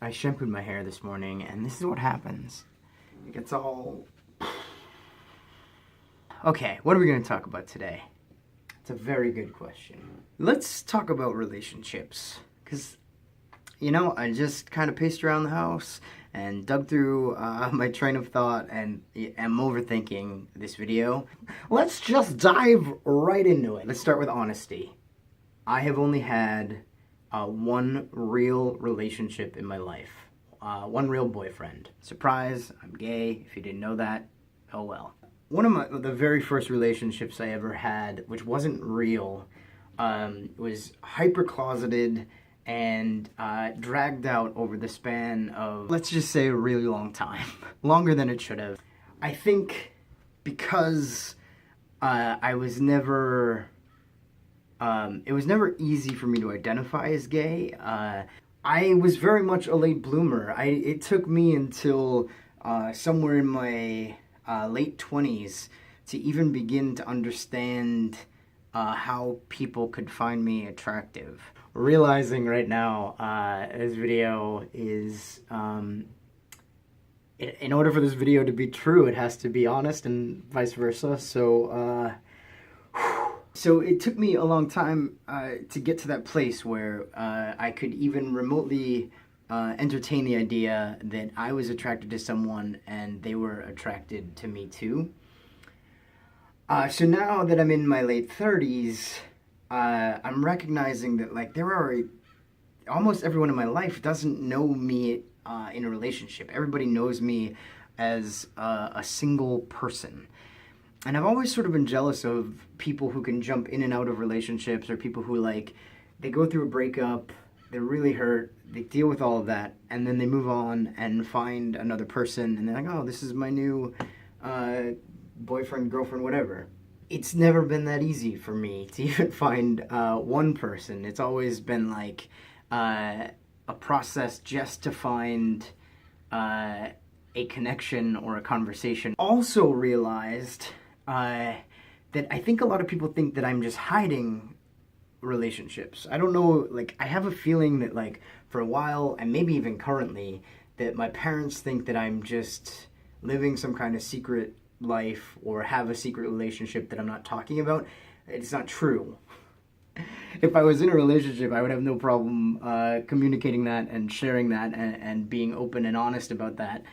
I shampooed my hair this morning, and this is what happens. It gets all... Okay, what are we going to talk about today? It's a very good question. Let's talk about relationships, because, you know, I just kind of paced around the house and dug through my train of thought, and am overthinking this video. Let's just dive right into it. Let's start with honesty. I have only had one real relationship in my life. One real boyfriend. Surprise, I'm gay. If you didn't know that, oh well. One of the very first relationships I ever had, which wasn't real, was hyper-closeted and dragged out over the span of, let's just say, a really long time. Longer than it should have. I think because I was never... it was never easy for me to identify as gay. I was very much a late bloomer. It took me until somewhere in my late 20s to even begin to understand how people could find me attractive. Realizing right now, this video is, in order for this video to be true, it has to be honest and vice versa. So it took me a long time to get to that place where I could even remotely entertain the idea that I was attracted to someone and they were attracted to me too. So now that I'm in my late 30s, I'm recognizing that, like, there are almost everyone in my life doesn't know me in a relationship. Everybody knows me as a single person. And I've always sort of been jealous of people who can jump in and out of relationships, or people who, like, they go through a breakup, they're really hurt, they deal with all of that, and then they move on and find another person, and they're like, oh, this is my new boyfriend, girlfriend, whatever. It's never been that easy for me to even find one person. It's always been like a process just to find a connection or a conversation. Also realized that I think a lot of people think that I'm just hiding relationships. I don't know, like, I have a feeling that, like, for a while, and maybe even currently, that my parents think that I'm just living some kind of secret life or have a secret relationship that I'm not talking about. It's not true. If I was in a relationship, I would have no problem communicating that and sharing that and being open and honest about that,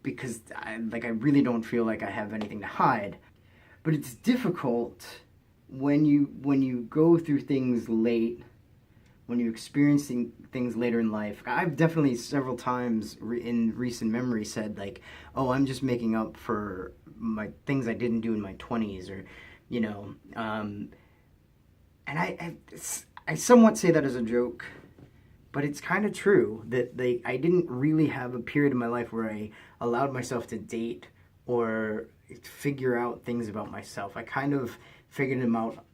because I really don't feel like I have anything to hide. But it's difficult when you go through things late, when you're experiencing things later in life. I've definitely several times in recent memory said, like, oh, I'm just making up for my things I didn't do in my 20s, or, you know, and I somewhat say that as a joke, but it's kind of true that I didn't really have a period in my life where I allowed myself to date or figure out things about myself. I kind of figured them out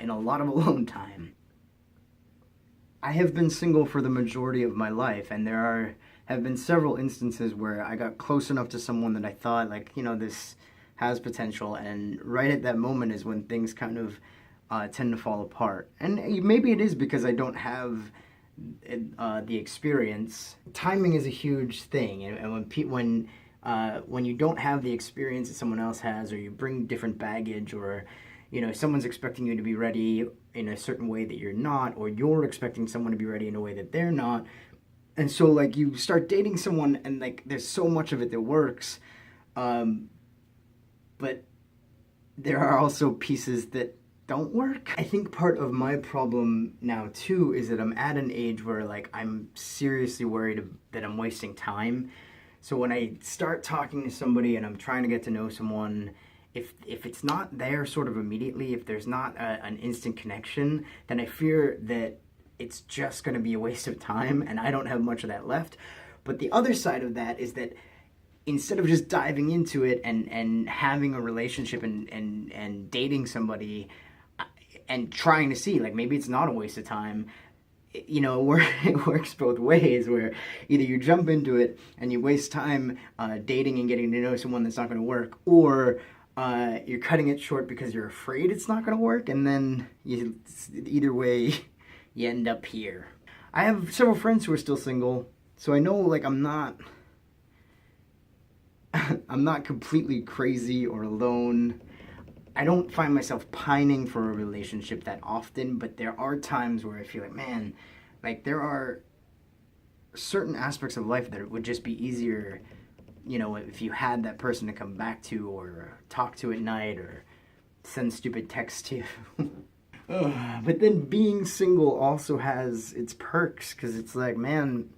in a lot of alone time. I have been single for the majority of my life, and there have been several instances where I got close enough to someone that I thought, like, you know, this has potential, and right at that moment is when things kind of tend to fall apart. And maybe it is because I don't have the experience. Timing is a huge thing, and when you don't have the experience that someone else has, or you bring different baggage, or, you know, someone's expecting you to be ready in a certain way that you're not, or you're expecting someone to be ready in a way that they're not, and so, like, you start dating someone and, like, there's so much of it that works, but there are also pieces that don't work. I think part of my problem now too is that I'm at an age where, like, I'm seriously worried that I'm wasting time. So when I start talking to somebody and I'm trying to get to know someone, if it's not there sort of immediately, if there's not an instant connection, then I fear that it's just going to be a waste of time, and I don't have much of that left. But the other side of that is that instead of just diving into it and having a relationship and dating somebody and trying to see, like, maybe it's not a waste of time, you know, it works both ways, where either you jump into it and you waste time dating and getting to know someone that's not going to work, or you're cutting it short because you're afraid it's not going to work, and then either way, you end up here. I have several friends who are still single, so I know like I'm not I'm not completely crazy or alone. I don't find myself pining for a relationship that often, but there are times where I feel like, man, like there are certain aspects of life that it would just be easier, you know, if you had that person to come back to or talk to at night or send stupid texts to you. But then being single also has its perks because it's like, man,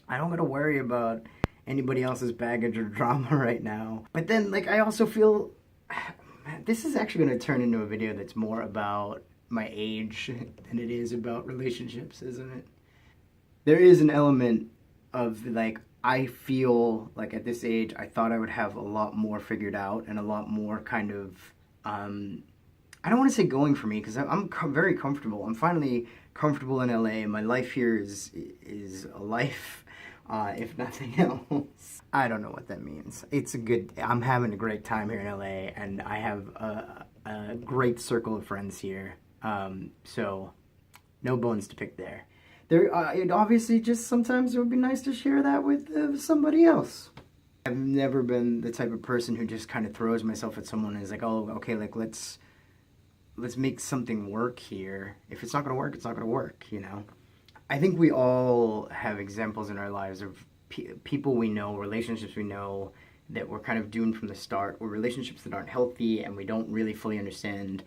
I don't gotta worry about anybody else's baggage or drama right now. But then, like, I also feel this is actually gonna turn into a video that's more about my age than it is about relationships, isn't it? There is an element of like, I feel like at this age, I thought I would have a lot more figured out and a lot more kind of I don't want to say going for me because very comfortable. I'm finally comfortable in LA. My life here is a life, if nothing else. I don't know what that means. It's a good. I'm having a great time here in LA, and I have a great circle of friends here. So no bones to pick there. It obviously just sometimes it would be nice to share that with somebody else. I've never been the type of person who just kind of throws myself at someone and is like, oh, okay, like let's make something work here. If it's not going to work, it's not going to work, you know? I think we all have examples in our lives of people we know, relationships we know that we're kind of doomed from the start, or relationships that aren't healthy and we don't really fully understand,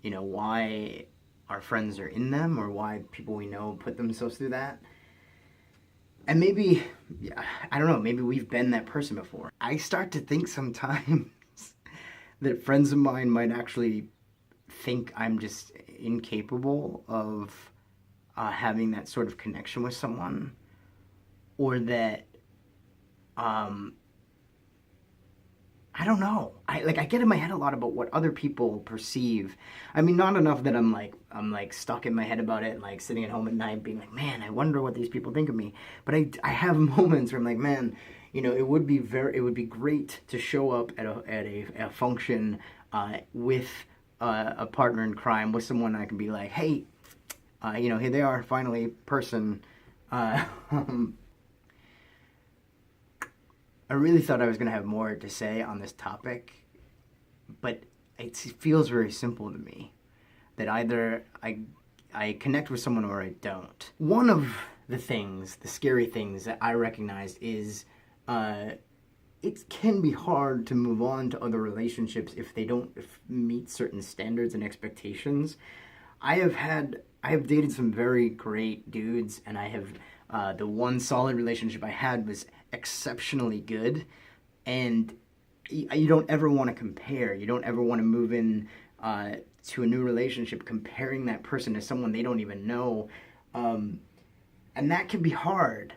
you know, why our friends are in them or why people we know put themselves through that. And maybe, yeah, I don't know, maybe we've been that person before. I start to think sometimes that friends of mine might actually think I'm just incapable of having that sort of connection with someone, or that I don't know. I get in my head a lot about what other people perceive. I mean, not enough that I'm like stuck in my head about it and like sitting at home at night being like, man, I wonder what these people think of me. But I have moments where I'm like, man, you know, it would be great to show up at a function with a partner in crime, with someone I can be like, hey, you know, here they are, finally, person. I really thought I was going to have more to say on this topic, but it feels very simple to me that either I connect with someone or I don't. One of the things, the scary things that I recognized is it can be hard to move on to other relationships if they don't meet certain standards and expectations. I have dated some very great dudes, and I have the one solid relationship I had was exceptionally good, and you don't ever want to compare. You don't ever want to move in to a new relationship comparing that person to someone they don't even know, and that can be hard,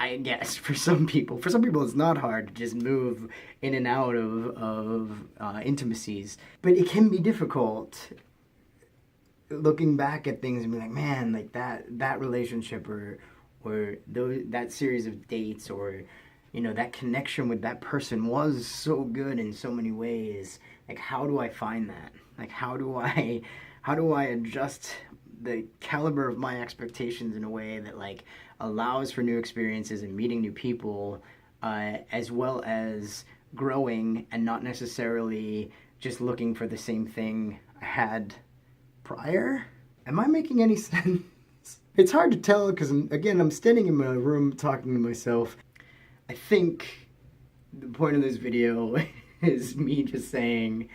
I guess, for some people. For some people, it's not hard to just move in and out of intimacies, but it can be difficult looking back at things and be like, man, like that relationship or that series of dates, or you know, that connection with that person was so good in so many ways. Like, how do I find that? Like, how do I adjust the caliber of my expectations in a way that like allows for new experiences and meeting new people, as well as growing and not necessarily just looking for the same thing I had prior? Am I making any sense? It's hard to tell because, again, I'm standing in my room talking to myself. I think the point of this video is me just saying,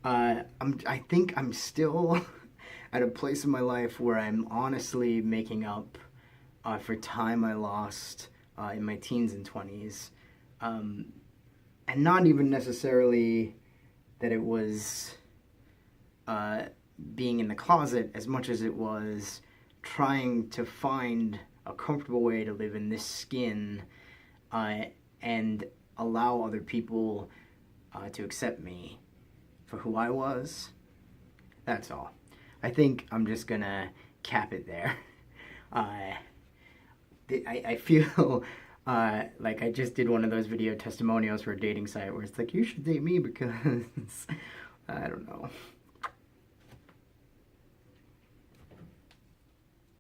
I think I'm still at a place in my life where I'm honestly making up for time I lost in my teens and 20s. And not even necessarily that it was being in the closet as much as it was trying to find a comfortable way to live in this skin and allow other people to accept me for who I was. That's all. I think I'm just gonna cap it there. I feel like I just did one of those video testimonials for a dating site where it's like, you should date me because I don't know.